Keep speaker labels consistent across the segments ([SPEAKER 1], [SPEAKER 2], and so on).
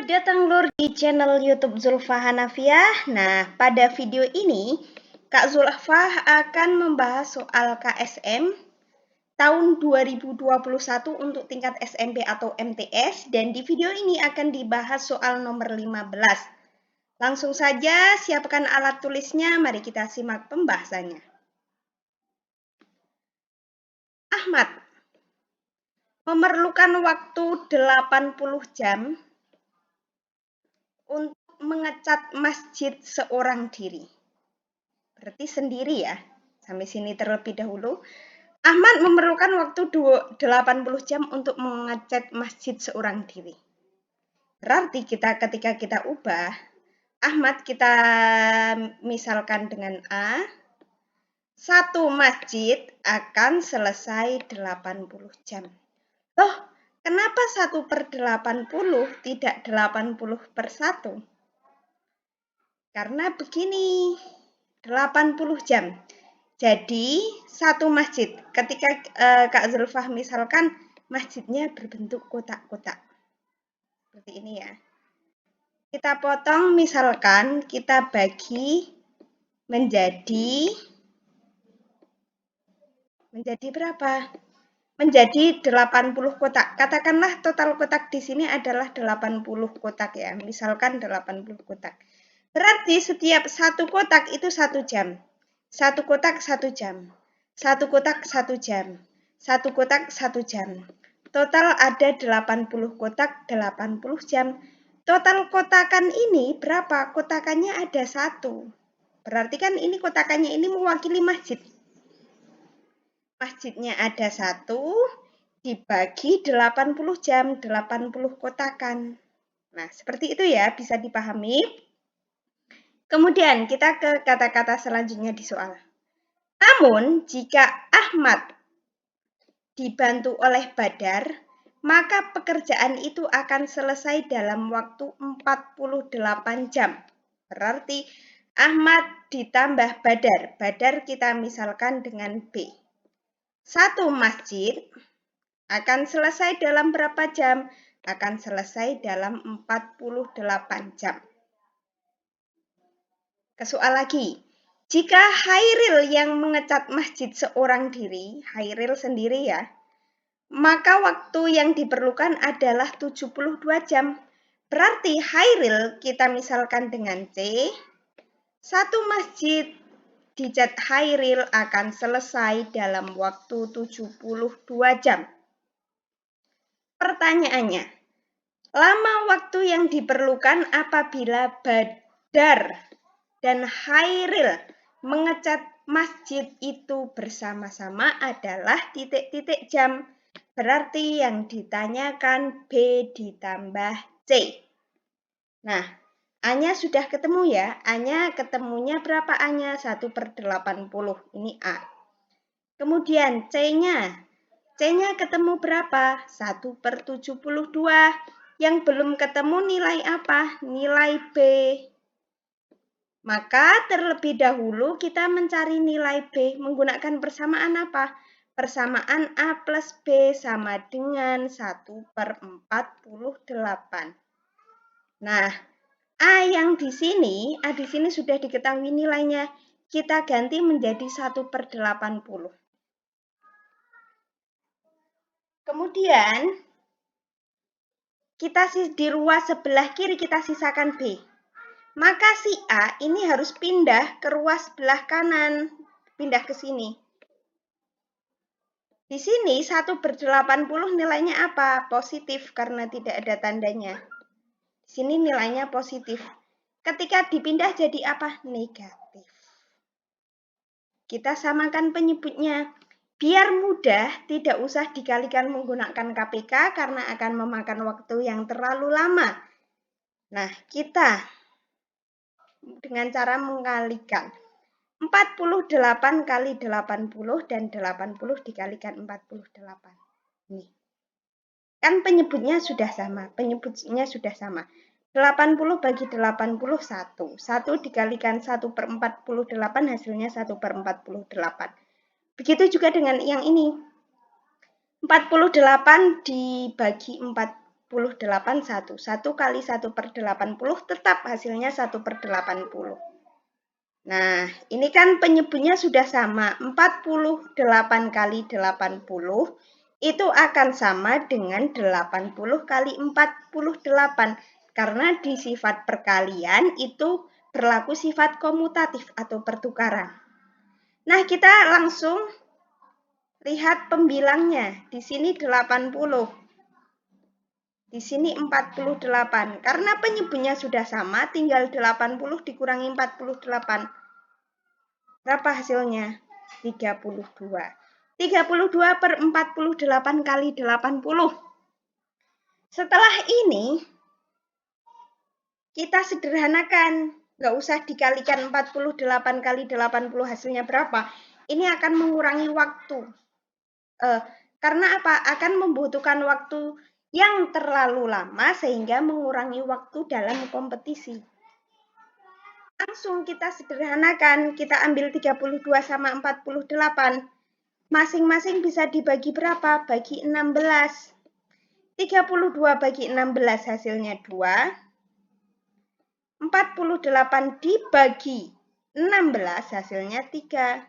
[SPEAKER 1] Selamat datang Lur di channel YouTube Zulfa Hanafiah. Nah, pada video ini Kak Zulfa akan membahas soal KSM tahun 2021 untuk tingkat SMP atau MTS, dan di video ini akan dibahas soal nomor 15. Langsung saja siapkan alat tulisnya, mari kita simak pembahasannya. Ahmad memerlukan waktu 80 jam untuk mengecat masjid seorang diri. Berarti sendiri ya. Sampai sini terlebih dahulu. Ahmad memerlukan waktu 80 jam untuk mengecat masjid seorang diri. Berarti ketika kita ubah, Ahmad kita misalkan dengan A, satu masjid akan selesai 80 jam. Loh, kenapa 1/80 tidak 80/1? Karena begini, 80 jam. Jadi, satu masjid. Ketika Kak Zulfa misalkan masjidnya berbentuk kotak-kotak. Seperti ini ya. Kita potong, misalkan kita bagi menjadi berapa? Menjadi 80 kotak. Katakanlah total kotak di sini adalah 80 kotak ya. Misalkan 80 kotak. Berarti setiap satu kotak itu 1 jam. Satu kotak 1 jam. Satu kotak 1 jam. Satu kotak 1 jam. Total ada 80 kotak, 80 jam. Total kotakan ini berapa? Kotakannya ada 1. Berarti kan ini kotakannya ini mewakili masjid. Masjidnya ada 1, dibagi 80 jam, 80 kotakan. Nah, seperti itu ya, bisa dipahami. Kemudian kita ke kata-kata selanjutnya di soal. Namun, jika Ahmad dibantu oleh Badar, maka pekerjaan itu akan selesai dalam waktu 48 jam. Berarti Ahmad ditambah Badar. Badar kita misalkan dengan B. Satu masjid akan selesai dalam berapa jam? Akan selesai dalam 48 jam. Ke soal lagi. Jika Hairil yang mengecat masjid seorang diri, Hairil sendiri ya, maka waktu yang diperlukan adalah 72 jam. Berarti Hairil kita misalkan dengan C, satu masjid dicat Hairil akan selesai dalam waktu 72 jam. Pertanyaannya, lama waktu yang diperlukan apabila Badar dan Hairil mengecat masjid itu bersama-sama adalah titik-titik jam. Berarti yang ditanyakan B ditambah C. Nah, A-nya sudah ketemu ya. A-nya ketemunya berapa A-nya? 1/80. Ini A. Kemudian C-nya. C-nya ketemu berapa? 1/72. Yang belum ketemu nilai apa? Nilai B. Maka terlebih dahulu kita mencari nilai B menggunakan persamaan apa? Persamaan A plus B sama dengan 1/48. Nah, A di sini sudah diketahui nilainya. Kita ganti menjadi 1/80. Kemudian, kita di ruas sebelah kiri kita sisakan B. Maka si A ini harus pindah ke ruas sebelah kanan. Pindah ke sini. Di sini 1/80 nilainya apa? Positif karena tidak ada tandanya. Di sini nilainya positif. Ketika dipindah jadi apa? Negatif. Kita samakan penyebutnya. Biar mudah, tidak usah dikalikan menggunakan KPK karena akan memakan waktu yang terlalu lama. Nah, kita dengan cara mengalikan. 48 kali 80 dan 80 dikalikan 48. Nih. Kan penyebutnya sudah sama. 80 bagi 80, 1. 1 dikalikan 1/48 hasilnya 1/48. Begitu juga dengan yang ini. 48 dibagi 48 1. 1 kali 1/80 tetap hasilnya 1/80. Nah, ini kan penyebutnya sudah sama. 48 kali 80 itu akan sama dengan 80 kali 48. Karena di sifat perkalian itu berlaku sifat komutatif atau pertukaran. Nah, kita langsung lihat pembilangnya. Di sini 80. Di sini 48. Karena penyebutnya sudah sama, tinggal 80 dikurangi 48. Berapa hasilnya? 32. 32/48 kali 80. Setelah ini, kita sederhanakan. Nggak usah dikalikan 48 kali 80 hasilnya berapa. Ini akan mengurangi waktu. Karena apa? Akan membutuhkan waktu yang terlalu lama sehingga mengurangi waktu dalam kompetisi. Langsung kita sederhanakan. Kita ambil 32 sama 48. Masing-masing bisa dibagi berapa? Bagi 16. 32 bagi 16 hasilnya 2. 48 dibagi 16 hasilnya 3.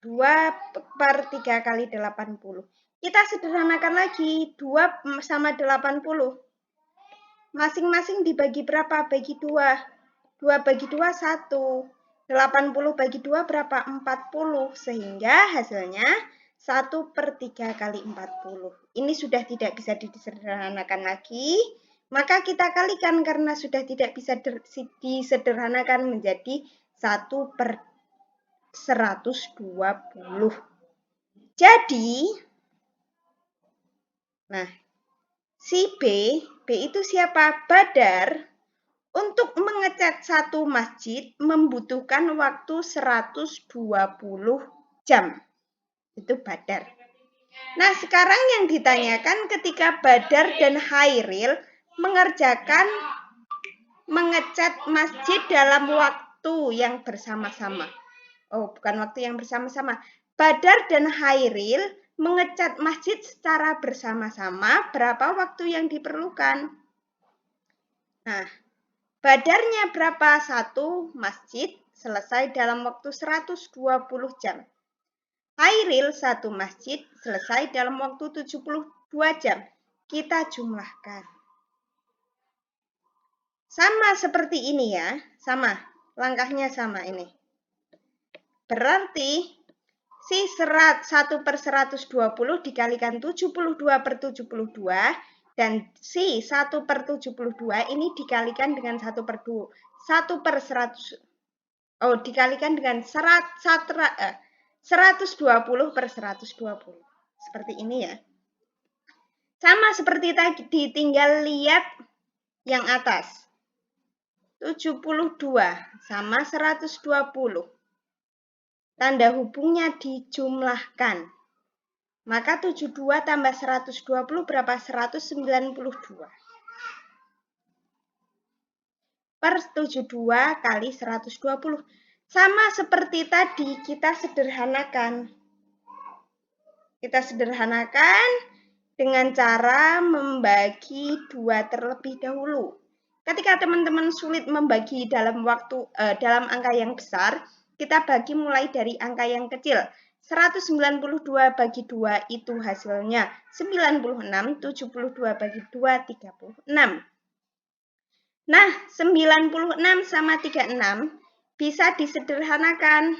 [SPEAKER 1] 2/3 kali 80. Kita sederhanakan lagi. 2 sama 80. Masing-masing dibagi berapa? Bagi 2. 2 bagi 2, 1. 80 bagi 2 berapa? 40. Sehingga hasilnya 1/3 kali 40. Ini sudah tidak bisa disederhanakan lagi. Maka kita kalikan karena sudah tidak bisa disederhanakan menjadi 1/120. Jadi, nah, si B itu siapa? Badar. Untuk mengecat satu masjid membutuhkan waktu 120 jam. Itu Badar. Nah, sekarang yang ditanyakan ketika Badar dan Hairil mengerjakan mengecat masjid dalam waktu yang bersama-sama. Oh, bukan waktu yang bersama-sama. Badar dan Hairil mengecat masjid secara bersama-sama. Berapa waktu yang diperlukan? Nah, Badarnya berapa? 1 masjid selesai dalam waktu 120 jam. Hairil 1 masjid selesai dalam waktu 72 jam. Kita jumlahkan. Sama seperti ini ya. Sama. Langkahnya sama ini. Berarti si 1/120 dikalikan 72/72 dan si 1/72 ini dikalikan dengan 1/100. Oh, dikalikan dengan 120/120. Seperti ini ya. Sama seperti tadi, tinggal lihat yang atas. 72 sama 120. Tanda hubungnya dijumlahkan. Maka 72 tambah 120 berapa? 192. Per 72 kali 120. Sama seperti tadi, kita sederhanakan. Kita sederhanakan dengan cara membagi 2 terlebih dahulu. Ketika teman-teman sulit membagi dalam angka yang besar, kita bagi mulai dari angka yang kecil. 192 bagi 2 itu hasilnya 96, 72 bagi 2, 36. Nah, 96 sama 36 bisa disederhanakan.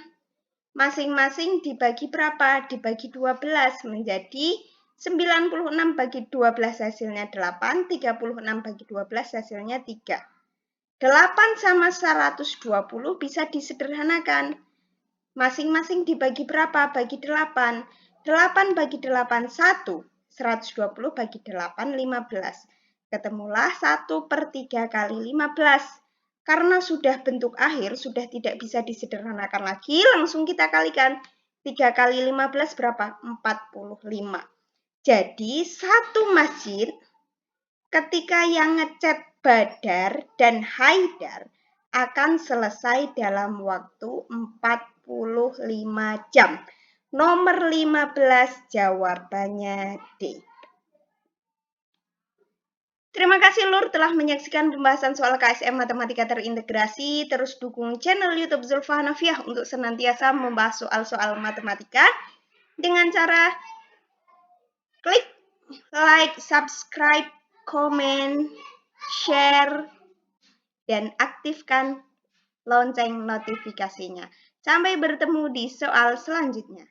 [SPEAKER 1] Masing-masing dibagi berapa? Dibagi 12 menjadi 96 bagi 12 hasilnya 8, 36 bagi 12 hasilnya 3. 8 sama 120 bisa disederhanakan. Masing-masing dibagi berapa? Bagi 8. 8 bagi 8, 1. 120 bagi 8, 15. Ketemulah 1/3 kali 15. Karena sudah bentuk akhir, sudah tidak bisa disederhanakan lagi, langsung kita kalikan. 3 kali 15 berapa? 45. Jadi, satu masjid ketika yang ngecat Badar dan Haidar akan selesai dalam waktu 45 jam. Nomor 15 jawabannya D. Terima kasih Lur telah menyaksikan pembahasan soal KSM Matematika Terintegrasi. Terus dukung channel YouTube Zulfa Hanafiah untuk senantiasa membahas soal-soal matematika dengan cara klik like, subscribe, komen, share, dan aktifkan lonceng notifikasinya. Sampai bertemu di soal selanjutnya.